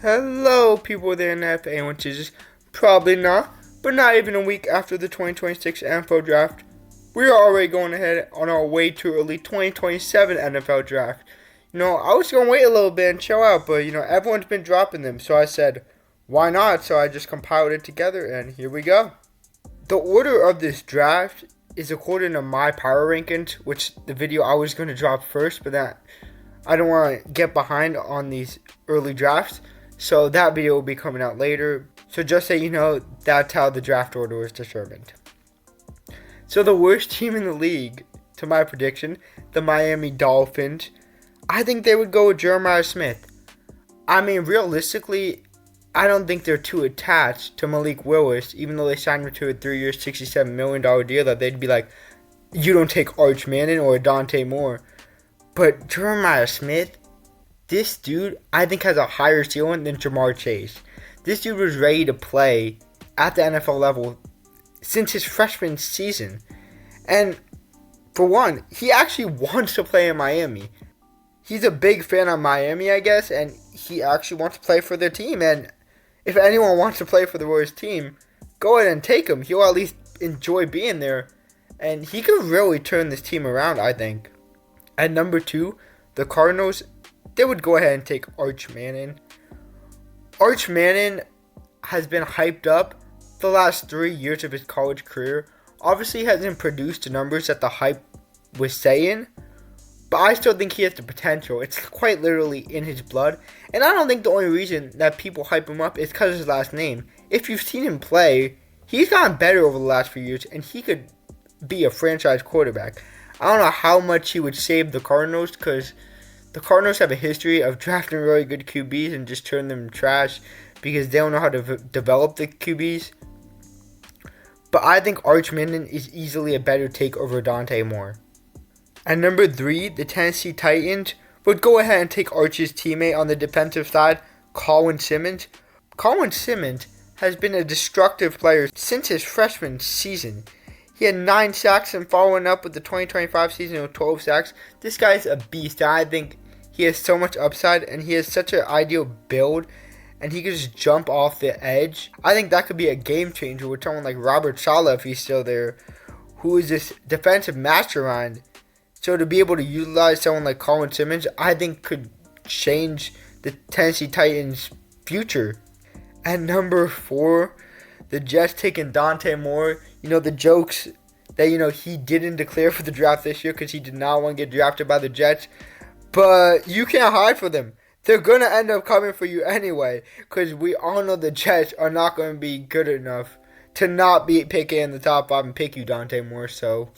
Hello, people of the NFL, which is probably not, but not even a week after the 2026 NFL Draft. We are already going ahead on our way to early 2027 NFL Draft. I was going to wait a little bit and chill out, but, everyone's been dropping them, so I said, why not? So I just compiled it together, and here we go. The order of this draft is according to my power rankings, which the video I was going to drop first, but that I don't want to get behind on these early drafts. So that video will be coming out later. So just so you know, that's how the draft order was determined. So the worst team in the league, to my prediction, the Miami Dolphins. I think they would go with Jeremiah Smith. I mean, realistically, I don't think they're too attached to Malik Willis, even though they signed him to a 3-year, $67 million deal, that they'd be like, you don't take Arch Manning or Dante Moore. But Jeremiah Smith, this dude, I think, has a higher ceiling than Ja'Marr Chase. This dude was ready to play at the NFL level since his freshman season. And for one, he actually wants to play in Miami. He's a big fan of Miami, I guess, and he actually wants to play for their team. And if anyone wants to play for the Warriors team, go ahead and take him. He'll at least enjoy being there. And he could really turn this team around, I think. At number 2, the Cardinals, they would go ahead and take Arch Manning. Arch Manning has been hyped up the last 3 years of his college career. Obviously, he hasn't produced the numbers that the hype was saying, but I still think he has the potential. It's quite literally in his blood. And I don't think the only reason that people hype him up is because of his last name. If you've seen him play, he's gotten better over the last few years, and he could be a franchise quarterback. I don't know how much he would save the Cardinals, because the Cardinals have a history of drafting really good QBs and just turning them trash because they don't know how to develop the QBs. But I think Arch Manning is easily a better take over Dante Moore. At number 3, the Tennessee Titans would go ahead and take Arch's teammate on the defensive side, Colin Simmons. Colin Simmons has been a destructive player since his freshman season. He had 9 sacks and following up with the 2025 season with 12 sacks. This guy's a beast. I think he has so much upside, and he has such an ideal build, and he could just jump off the edge. I think that could be a game changer with someone like Robert Saleh, if he's still there, who is this defensive mastermind. So to be able to utilize someone like Colin Simmons, I think could change the Tennessee Titans' future. At number 4, the Jets taking Dante Moore. The jokes that, he didn't declare for the draft this year because he did not want to get drafted by the Jets. But you can't hide from them. They're going to end up coming for you anyway, because we all know the Jets are not going to be good enough to not be picking in the top 5 and pick you, Dante Moore. So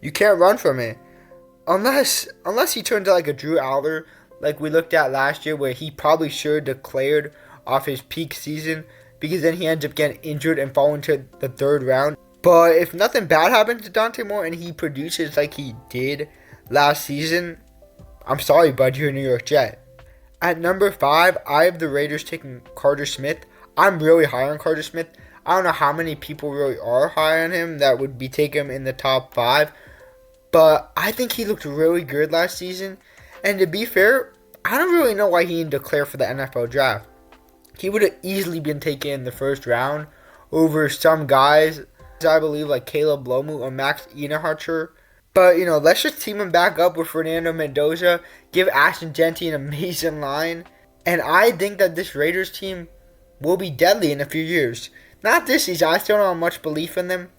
you can't run from it. Unless he turns out like a Drew Aller, like we looked at last year, where he probably should have declared off his peak season, because then he ends up getting injured and falling to the 3rd round. But if nothing bad happens to Dante Moore and he produces like he did last season, I'm sorry, bud, you're a New York Jet. At number 5, I have the Raiders taking Carter Smith. I'm really high on Carter Smith. I don't know how many people really are high on him that would be taking him in the top 5. But I think he looked really good last season. And to be fair, I don't really know why he didn't declare for the NFL draft. He would have easily been taken in the 1st round over some guys, I believe, like Caleb Lomu or Max Ehrenhardt. But, let's just team him back up with Fernando Mendoza, give Ashton Jeanty an amazing line, and I think that this Raiders team will be deadly in a few years. Not this season, I still don't have much belief in them,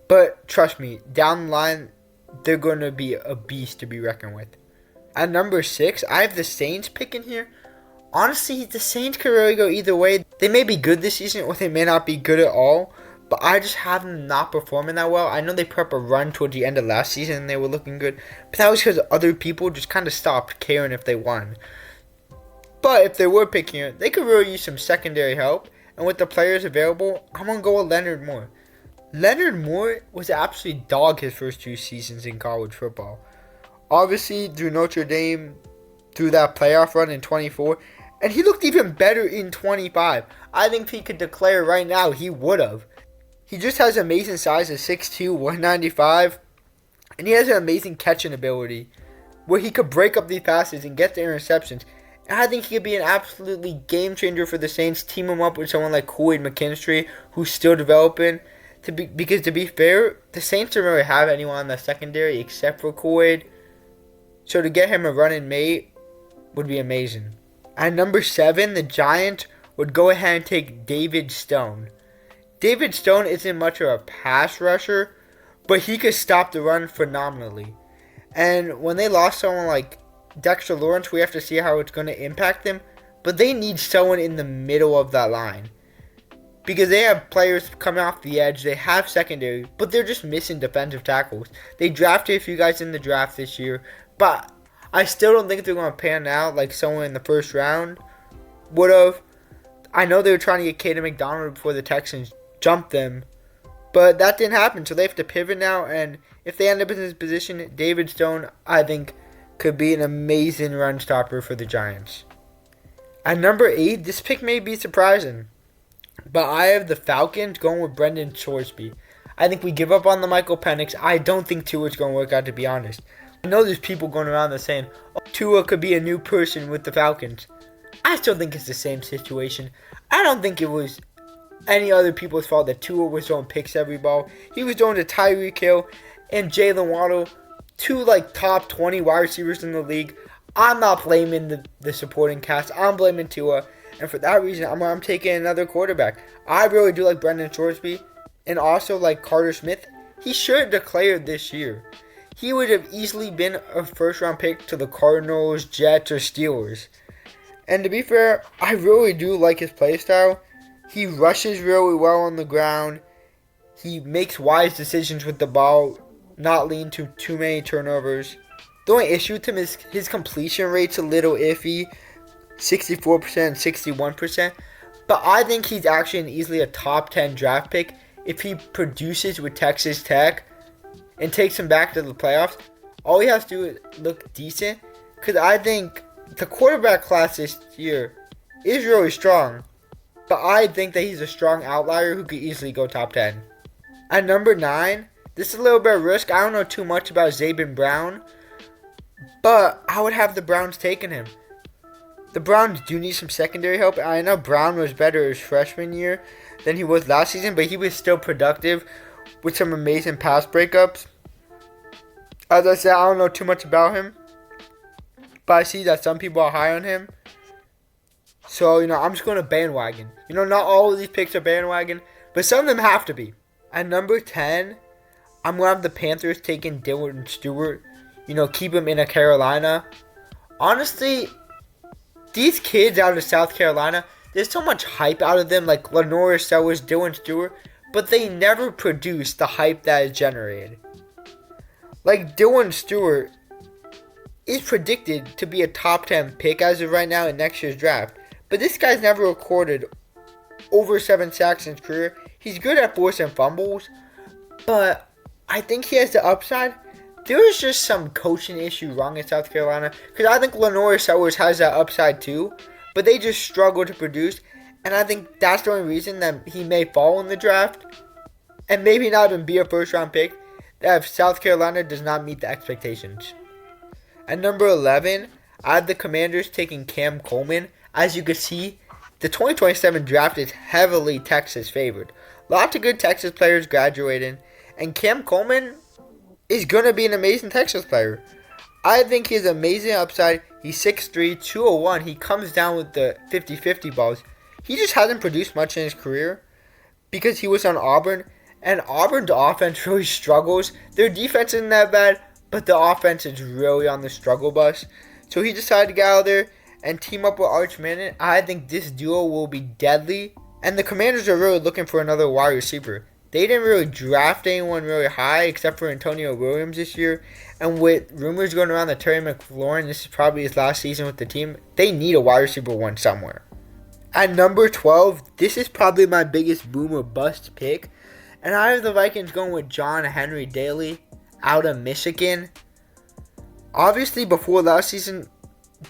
but trust me, down the line, they're going to be a beast to be reckoned with. At number 6, I have the Saints picking here. Honestly, the Saints could really go either way. They may be good this season, or they may not be good at all. But I just have them not performing that well. I know they put up a run towards the end of last season and they were looking good. But that was because other people just kind of stopped caring if they won. But if they were picking it, they could really use some secondary help. And with the players available, I'm going to go with Leonard Moore. Leonard Moore was absolutely dog his first 2 seasons in college football. Obviously, through Notre Dame, through that playoff run in 24. And he looked even better in 25. I think if he could declare right now, he would have. He just has amazing size of 6'2", 195. And he has an amazing catching ability where he could break up these passes and get the interceptions. I think he could be an absolutely game changer for the Saints. Team him up with someone like Kool-Aid McKinstry, who's still developing. Because to be fair, the Saints don't really have anyone in the secondary except for Kool-Aid. So to get him a running mate would be amazing. At number 7, the Giants would go ahead and take David Stone. David Stone isn't much of a pass rusher, but he could stop the run phenomenally. And when they lost someone like Dexter Lawrence, we have to see how it's going to impact them. But they need someone in the middle of that line. Because they have players coming off the edge, they have secondary, but they're just missing defensive tackles. They drafted a few guys in the draft this year, but I still don't think they're going to pan out like someone in the first round would have. I know they were trying to get Caden McDonald before the Texans jumped them, but that didn't happen, so they have to pivot now, and if they end up in this position, David Stone, I think, could be an amazing run stopper for the Giants. At number 8, this pick may be surprising, but I have the Falcons going with Brendan Shorsby. I think we give up on the Michael Penix. I don't think Tua's going to work out, to be honest. I know there's people going around that saying, oh, Tua could be a new person with the Falcons. I still think it's the same situation. I don't think it was any other people's fault that Tua was throwing picks every ball. He was throwing to Tyreek Hill and Jalen Waddle, two top 20 wide receivers in the league. I'm not blaming the supporting cast. I'm blaming Tua. And for that reason, I'm taking another quarterback. I really do like Brendan Shorsby. And also like Carter Smith. He should have declared this year. He would have easily been a first-round pick to the Cardinals, Jets, or Steelers. And to be fair, I really do like his play style. He rushes really well on the ground. He makes wise decisions with the ball, not leading to too many turnovers. The only issue with him is his completion rate's a little iffy, 64% and 61%. But I think he's actually easily a top 10 draft pick if he produces with Texas Tech and takes him back to the playoffs. All he has to do is look decent, because I think the quarterback class this year is really strong. But I think that he's a strong outlier who could easily go top 10. At number 9, this is a little bit of risk. I don't know too much about Zabin Brown, but I would have the Browns taking him. The Browns do need some secondary help. I know Brown was better his freshman year than he was last season, but he was still productive with some amazing pass breakups. As I said, I don't know too much about him, but I see that some people are high on him. So, I'm just going to bandwagon. Not all of these picks are bandwagon, but some of them have to be. At number 10, I'm going to have the Panthers taking Dylan Stewart. Keep him in Carolina. Honestly, these kids out of South Carolina, there's so much hype out of them, like LaNorris Sellers, Dylan Stewart, but they never produce the hype that is generated. Like Dylan Stewart is predicted to be a top 10 pick as of right now in next year's draft. But this guy's never recorded over 7 sacks in his career. He's good at forcing fumbles, but I think he has the upside. There is just some coaching issue wrong in South Carolina, because I think LaNorris Sellers has that upside too, but they just struggle to produce, and I think that's the only reason that he may fall in the draft, and maybe not even be a first-round pick, that if South Carolina does not meet the expectations. At number 11, I have the Commanders taking Cam Coleman. As you can see, the 2027 draft is heavily Texas favored. Lots of good Texas players graduating, and Cam Coleman is going to be an amazing Texas player. I think he has amazing upside. He's 6'3", 201. He comes down with the 50-50 balls. He just hasn't produced much in his career because he was on Auburn, and Auburn's offense really struggles. Their defense isn't that bad, but the offense is really on the struggle bus. So he decided to get out there and team up with Arch Manning. I think this duo will be deadly. And the Commanders are really looking for another wide receiver. They didn't really draft anyone really high except for Antonio Williams this year. And with rumors going around that Terry McLaurin, this is probably his last season with the team, they need a wide receiver one somewhere. At number 12, this is probably my biggest boom or bust pick. And I have the Vikings going with John Henry Daly out of Michigan. Obviously, before last season,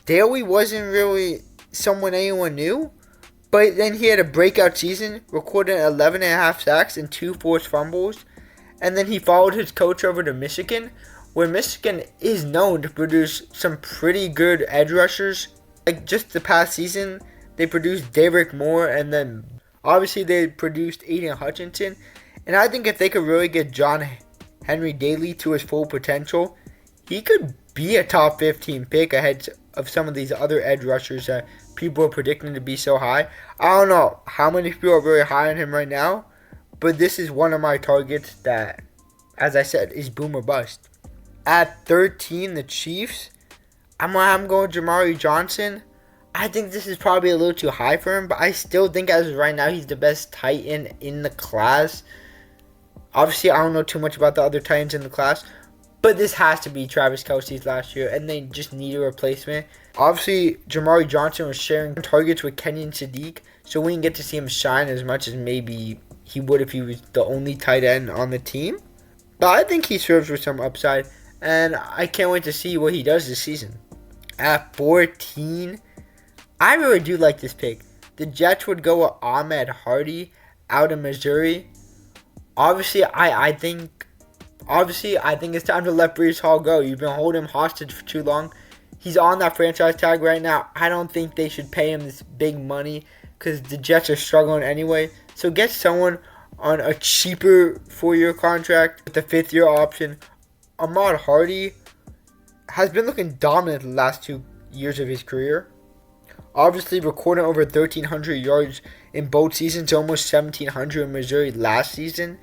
Daly wasn't really someone anyone knew. But then he had a breakout season, recording 11.5 sacks and 2 forced fumbles. And then he followed his coach over to Michigan, where Michigan is known to produce some pretty good edge rushers. Like just the past season, they produced Derek Moore, and then obviously they produced Aiden Hutchinson. And I think if they could really get John Henry Daly to his full potential, he could be a top 15 pick ahead of some of these other edge rushers that people are predicting to be so high. I don't know how many people are really high on him right now, but this is one of my targets that, as I said, is boom or bust. At 13, the Chiefs, I'm going Jamari Johnson. I think this is probably a little too high for him, but I still think as of right now, he's the best tight end in the class. Obviously, I don't know too much about the other tight ends in the class, but this has to be Travis Kelce's last year, and they just need a replacement. Obviously, Jamari Johnson was sharing targets with Kenyon Sadiq, so we didn't get to see him shine as much as maybe he would if he was the only tight end on the team. But I think he serves with some upside, and I can't wait to see what he does this season. At 14, I really do like this pick. The Jets would go with Ahmed Hardy out of Missouri. Obviously, I think it's time to let Breece Hall go. You've been holding him hostage for too long. He's on that franchise tag right now. I don't think they should pay him this big money because the Jets are struggling anyway. So get someone on a cheaper 4-year contract with the 5th-year option. Ahmad Hardy has been looking dominant the last 2 years of his career. Obviously, recording over 1,300 yards in both seasons, almost 1,700 in Missouri last season.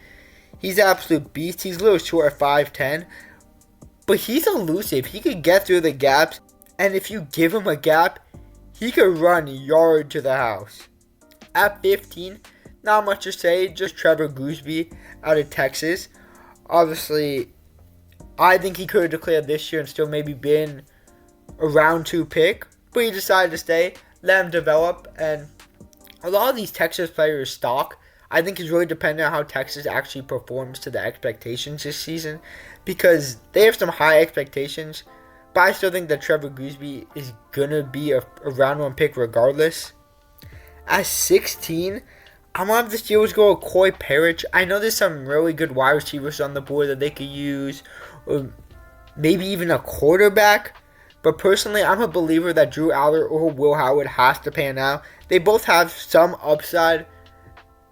He's an absolute beast. He's a little short at 5'10", but he's elusive. He could get through the gaps, and if you give him a gap, he could run yard to the house. At 15, not much to say, just Trevor Gooseby out of Texas. Obviously, I think he could have declared this year and still maybe been a round 2 pick, but he decided to stay, let him develop, and a lot of these Texas players' stock, I think, is really dependent on how Texas actually performs to the expectations this season, because they have some high expectations, but I still think that Trevor Gooseby is going to be a round 1 pick regardless. At 16, I'm going to have the Steelers go with Coy Parrish. I know there's some really good wide receivers on the board that they could use, or maybe even a quarterback. But personally, I'm a believer that Drew Aller or Will Howard has to pan out. They both have some upside,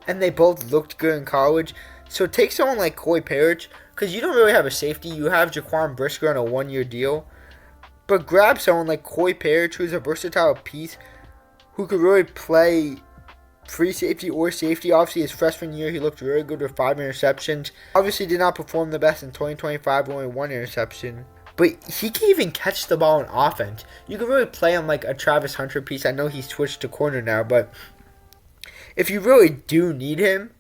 and they both looked good in college. So take someone like Coy Parrish, because you don't really have a safety. You have Jaquan Brisker on a 1-year deal. But grab someone like Coy Parrish, who's a versatile piece, who could really play free safety or safety. Obviously, his freshman year, he looked really good with 5 interceptions. Obviously, did not perform the best in 2025, only 1 interception. But he can even catch the ball in offense. You can really play him like a Travis Hunter piece. I know he's switched to corner now, but if you really do need him,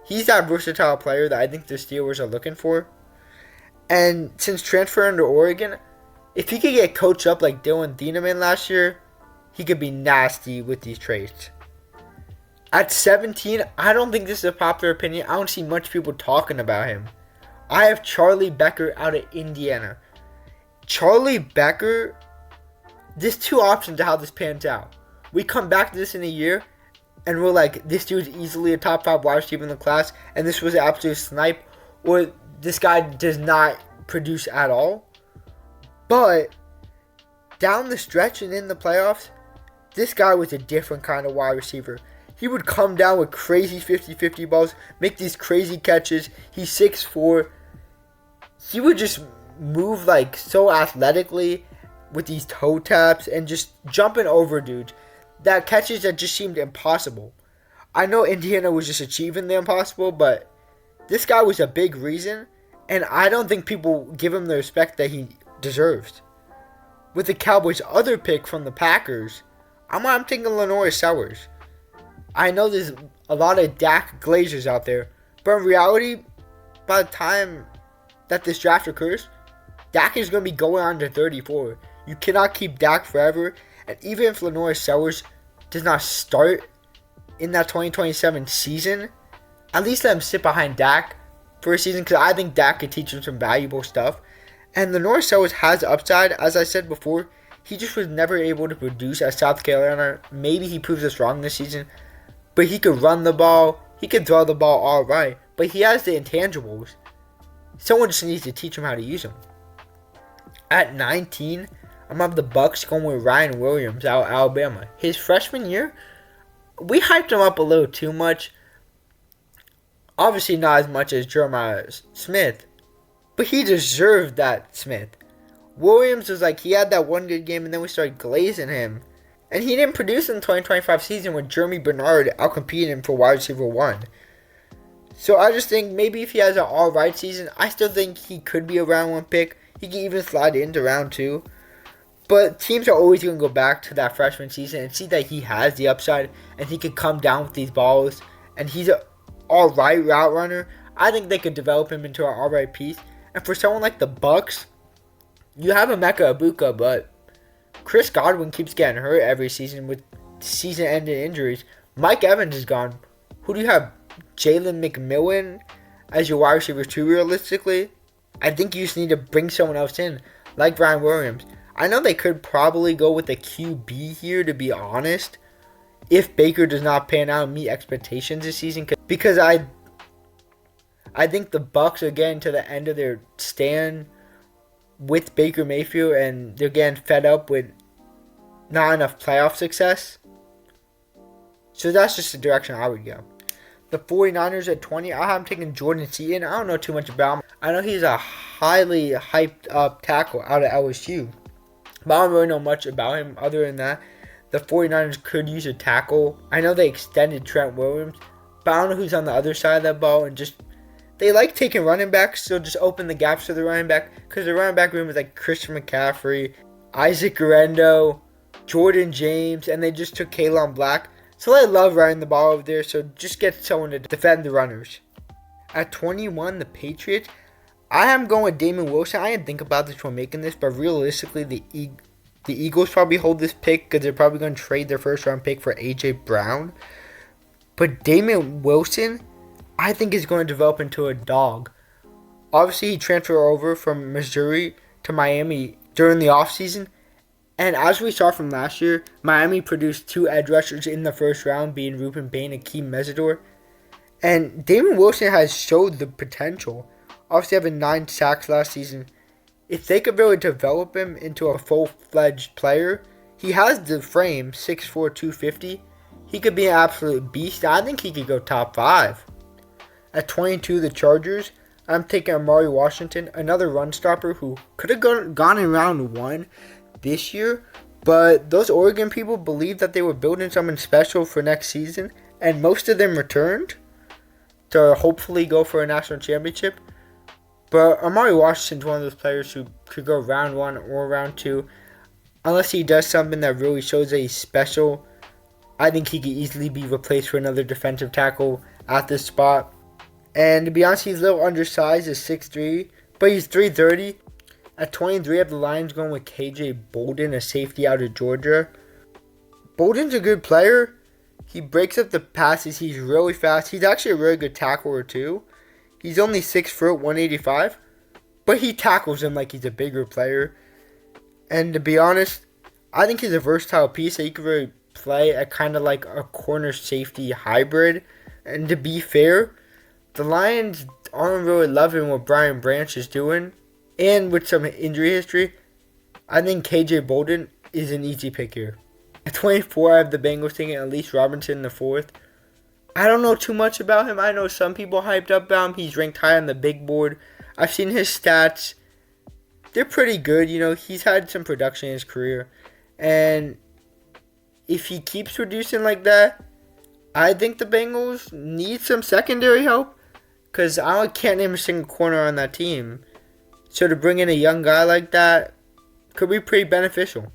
he's that versatile player that I think the Steelers are looking for. And since transferring to Oregon, if he could get coached up like Dylan Thieneman last year, he could be nasty with these traits. At 17, I don't think this is a popular opinion. I don't see much people talking about him. I have Charlie Becker out of Indiana. Charlie Becker, there's 2 options to how this pans out. We come back to this in a year, and we're like, this dude's easily a top 5 wide receiver in the class, and this was an absolute snipe, or this guy does not produce at all. But down the stretch and in the playoffs, this guy was a different kind of wide receiver. He would come down with crazy 50-50 balls, make these crazy catches. He's 6'4". He would just move like so athletically with these toe taps and just jumping over dudes. That catches that just seemed impossible. I know Indiana was just achieving the impossible, but this guy was a big reason, and I don't think people give him the respect that he deserves. With the Cowboys' other pick from the Packers, I'm thinking Lenoir Sellers. I know there's a lot of Dak Glazers out there, but in reality, by the time that this draft occurs, Dak is going to be going on to 34. You cannot keep Dak forever, and even if Lenoir Sellers does not start in that 2027 season, at least let him sit behind Dak for a season, because I think Dak could teach him some valuable stuff. And Lenoir Sellers has upside, as I said before. He just was never able to produce at South Carolina. Maybe he proves us wrong this season, but he could run the ball, he could throw the ball all right, but he has the intangibles. Someone just needs to teach him how to use them. At 19, I'm gonna have the Bucks going with Ryan Williams out of Alabama. His freshman year, we hyped him up a little too much. Obviously not as much as Jeremiah Smith, but he deserved that Smith. Williams was like, he had that one good game and then we started glazing him. And he didn't produce in the 2025 season when Jeremy Bernard outcompeted him for wide receiver 1. So I just think maybe if he has an alright season, I still think he could be a round 1 pick. He can even slide into round 2. But teams are always going to go back to that freshman season and see that he has the upside and he could come down with these balls. And he's an alright route runner. I think they could develop him into an alright piece. And for someone like the Bucks, you have Emeka Egbuka, but Chris Godwin keeps getting hurt every season with season-ending injuries. Mike Evans is gone. Who do you have? Jalen McMillan as your wide receiver 2 realistically? I think you just need to bring someone else in, like Ryan Williams. I know they could probably go with a QB here, to be honest, if Baker does not pan out and meet expectations this season. Because I think the Bucks are getting to the end of their stand with Baker Mayfield, and they're getting fed up with not enough playoff success. So that's just the direction I would go. The 49ers at 20, I have taken Jordan Seaton. I don't know too much about him. I know he's a highly hyped up tackle out of LSU, but I don't really know much about him other than that. The 49ers could use a tackle. I know they extended Trent Williams, but I don't know who's on the other side of that ball. And just, they like taking running backs, so just open the gaps to the running back, because the running back room is like Christian McCaffrey, Isaac Guerrero, Jordan James, and they just took Kalen Black. So I love running the ball over there, so just get someone to defend the runners. At 21, the Patriots, I am going with Damon Wilson. I didn't think about this when making this, but realistically, the Eagles probably hold this pick because they're probably going to trade their first round pick for A.J. Brown. But Damon Wilson, I think, is going to develop into a dog. Obviously, he transferred over from Missouri to Miami during the offseason. And as we saw from last year, Miami produced 2 edge rushers in the first round, being Ruben Bain and Keem Mesidor. And Damon Wilson has showed the potential. Obviously having 9 sacks last season. If they could really develop him into a full-fledged player, he has the frame, 6'4", 250. He could be an absolute beast. I think he could go top 5. At 22, the Chargers, I'm taking Amari Washington, another run stopper who could have gone in round 1 this year, but those Oregon people believed that they were building something special for next season, and most of them returned to hopefully go for a national championship. But Amari Washington's one of those players who could go round 1 or round 2. Unless he does something that really shows that he's special, I think he could easily be replaced for another defensive tackle at this spot. And to be honest, he's a little undersized, is 6'3", but he's 330. At 23, I have the Lions going with KJ Bolden, a safety out of Georgia. Bolden's a good player. He breaks up the passes. He's really fast. He's actually a really good tackler too. He's only 6 foot, 185, but he tackles him like he's a bigger player. And to be honest, I think he's a versatile piece that you could really play at kind of like a corner safety hybrid. And to be fair, the Lions aren't really loving what Brian Branch is doing. And with some injury history, I think KJ Bolden is an easy pick here. At 24, I have the Bengals taking Elise Robinson in the 4th. I don't know too much about him. I know some people hyped up about him. He's ranked high on the big board. I've seen his stats. They're pretty good. You know, he's had some production in his career. And if he keeps producing like that, I think the Bengals need some secondary help. Because I can't name a single corner on that team. So to bring in a young guy like that could be pretty beneficial.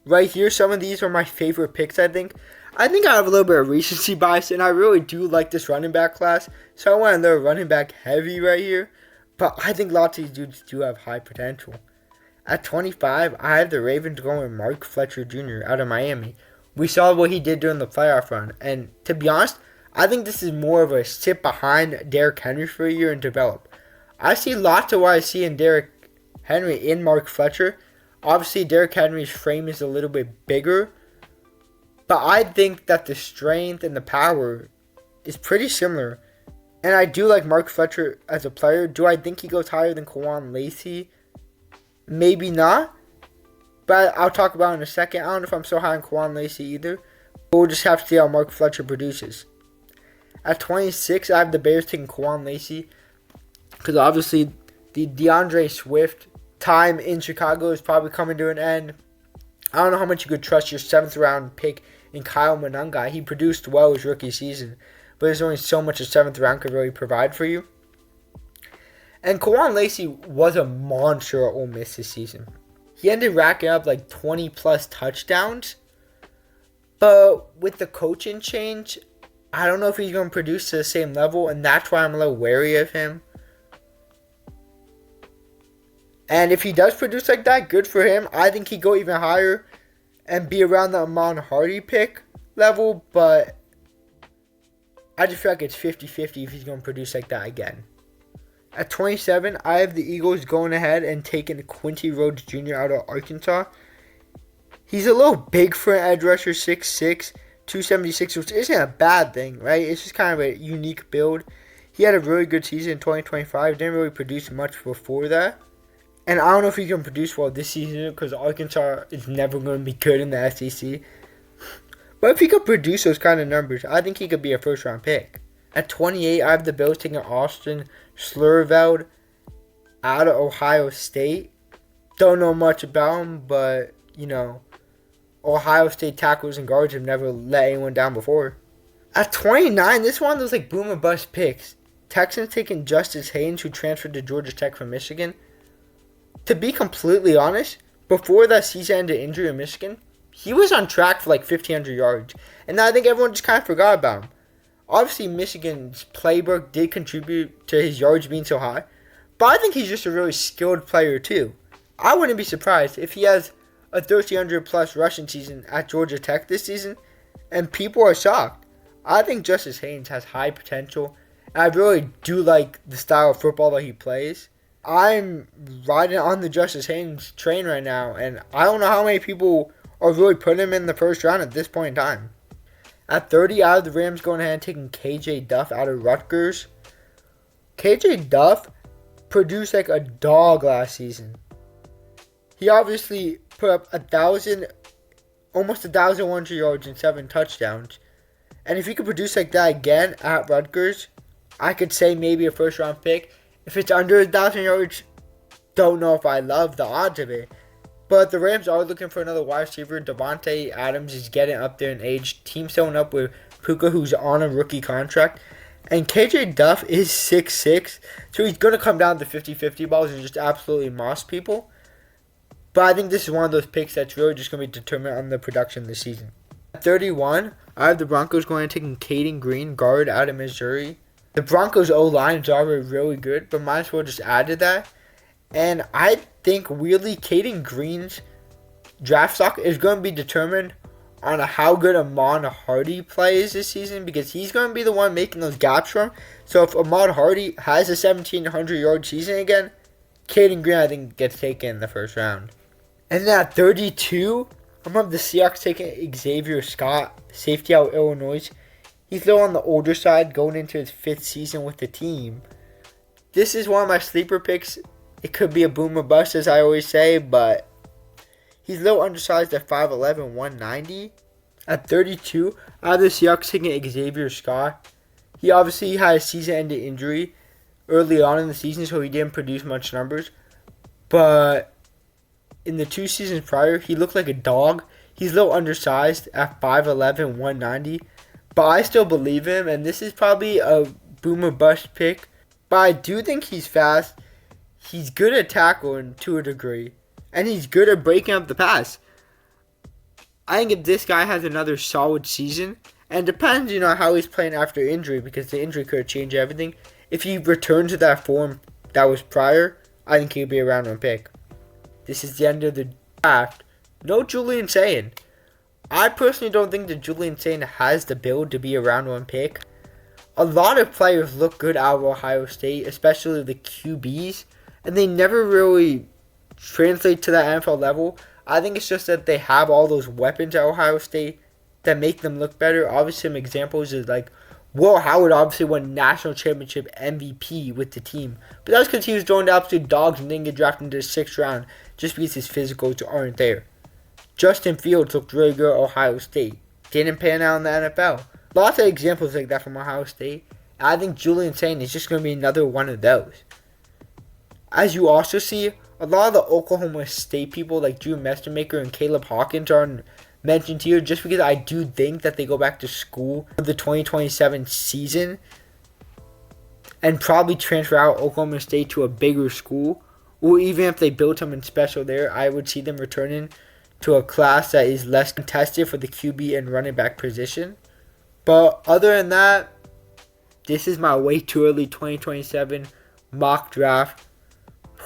Right here, some of these are my favorite picks, I think. I think I have a little bit of recency bias, and I really do like this running back class. So I want another running back heavy right here. But I think lots of these dudes do have high potential. At 25, I have the Ravens going with Mark Fletcher Jr. out of Miami. We saw what he did during the playoff run. And to be honest, I think this is more of a sit behind Derrick Henry for a year and develop. I see lots of what I see in Derrick Henry in Mark Fletcher. Obviously, Derrick Henry's frame is a little bit bigger. But I think that the strength and the power is pretty similar. And I do like Mark Fletcher as a player. Do I think he goes higher than Kawan Lacey? Maybe not. But I'll talk about it in a second. I don't know if I'm so high on Kwan Lacey either. But we'll just have to see how Mark Fletcher produces. At 26, I have the Bears taking Kwan Lacey. Because obviously, the DeAndre Swift time in Chicago is probably coming to an end. I don't know how much you could trust your 7th round pick in Kyle Monangai. He produced well his rookie season. But there's only so much a 7th round could really provide for you. And Kwan Lacey was a monster at Ole Miss this season. He ended racking up like 20 plus touchdowns. But with the coaching change, I don't know if he's going to produce to the same level. And that's why I'm a little wary of him. And if he does produce like that, good for him. I think he'd go even higher and be around the Ahman Hardy pick level. But I just feel like it's 50-50 if he's going to produce like that again. At 27, I have the Eagles going ahead and taking Quincy Rhodes Jr. out of Arkansas. He's a little big for an edge rusher, 6'6", 276, which isn't a bad thing, right? It's just kind of a unique build. He had a really good season in 2025. Didn't really produce much before that. And I don't know if he can produce well this season because Arkansas is never going to be good in the SEC. But if he could produce those kind of numbers, I think he could be a first-round pick. At 28, I have the Bills taking Austin Schlerveld out of Ohio State. Don't know much about him, but, Ohio State tackles and guards have never let anyone down before. At 29, this one was like boom or bust picks. Texans taking Justice Haynes, who transferred to Georgia Tech from Michigan. To be completely honest, before that season-ending injury in Michigan, he was on track for like 1,500 yards. And I think everyone just kind of forgot about him. Obviously, Michigan's playbook did contribute to his yards being so high. But I think he's just a really skilled player, too. I wouldn't be surprised if he has a 1,300-plus rushing season at Georgia Tech this season, and people are shocked. I think Justice Haynes has high potential, and I really do like the style of football that he plays. I'm riding on the Justice Haynes train right now, and I don't know how many people are really putting him in the first round at this point in time. At 30, I have the Rams going ahead and taking KJ Duff out of Rutgers. KJ Duff produced like a dog last season. He obviously put up almost 1,100 yards and 7 touchdowns. And if he could produce like that again at Rutgers, I could say maybe a first round pick. If it's under 1,000 yards, don't know if I love the odds of it. But the Rams are looking for another wide receiver. Davante Adams is getting up there in age. Team showing up with Puka, who's on a rookie contract. And KJ Duff is 6'6", so he's going to come down to 50-50 balls and just absolutely moss people. But I think this is one of those picks that's really just going to be determined on the production this season. At 31, I have the Broncos going and taking Caden Green, guard out of Missouri. The Broncos' O-line is already really good, but might as well just add to that. And I think really Caden Green's draft stock is going to be determined on how good Ahman Hardy plays this season, because he's going to be the one making those gaps for him. So if Ahman Hardy has a 1,700-yard season again, Caden Green, I think, gets taken in the first round. And then at 32, I'm going to have the Seahawks taking Xavier Scott, safety out of Illinois. He's a little on the older side, going into his 5th season with the team. This is one of my sleeper picks. It could be a boom or bust, as I always say, but he's a little undersized at 5'11", 190. At 32, I have the Seahawks taking Xavier Scott. He obviously had a season-ending injury early on in the season, so he didn't produce much numbers. But in the 2 seasons prior, he looked like a dog. He's a little undersized at 5'11", 190. But I still believe him, and this is probably a boom or bust pick. But I do think he's fast. He's good at tackling to a degree. And he's good at breaking up the pass. I think if this guy has another solid season, and it depends, how he's playing after injury, because the injury could change everything. If he returns to that form that was prior, I think he'll be a round 1 pick. This is the end of the draft. No Julian Sayin. I personally don't think that Julian Sayin has the build to be a round 1 pick. A lot of players look good out of Ohio State, especially the QBs, and they never really translate to that NFL level. I think it's just that they have all those weapons at Ohio State that make them look better. Obviously, some examples is like Will Howard obviously won national championship MVP with the team. But that's because he was throwing to absolute dogs and didn't get drafted into the 6th round just because his physicals aren't there. Justin Fields looked really good at Ohio State. Didn't pan out in the NFL. Lots of examples like that from Ohio State. I think Julian Saint is just going to be another one of those. As you also see, a lot of the Oklahoma State people like Drew Mestermaker and Caleb Hawkins are mentioned here just because I do think that they go back to school for the 2027 season and probably transfer out Oklahoma State to a bigger school. Or even if they build something special there, I would see them returning to a class that is less contested for the QB and running back position. But other than that, this is my way too early 2027 mock draft.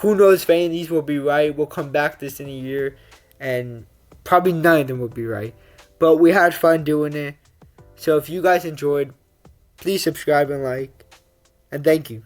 Who knows if any of these will be right. We'll come back to this in a year and probably none of them will be right. But we had fun doing it. So if you guys enjoyed, please subscribe and like. And thank you.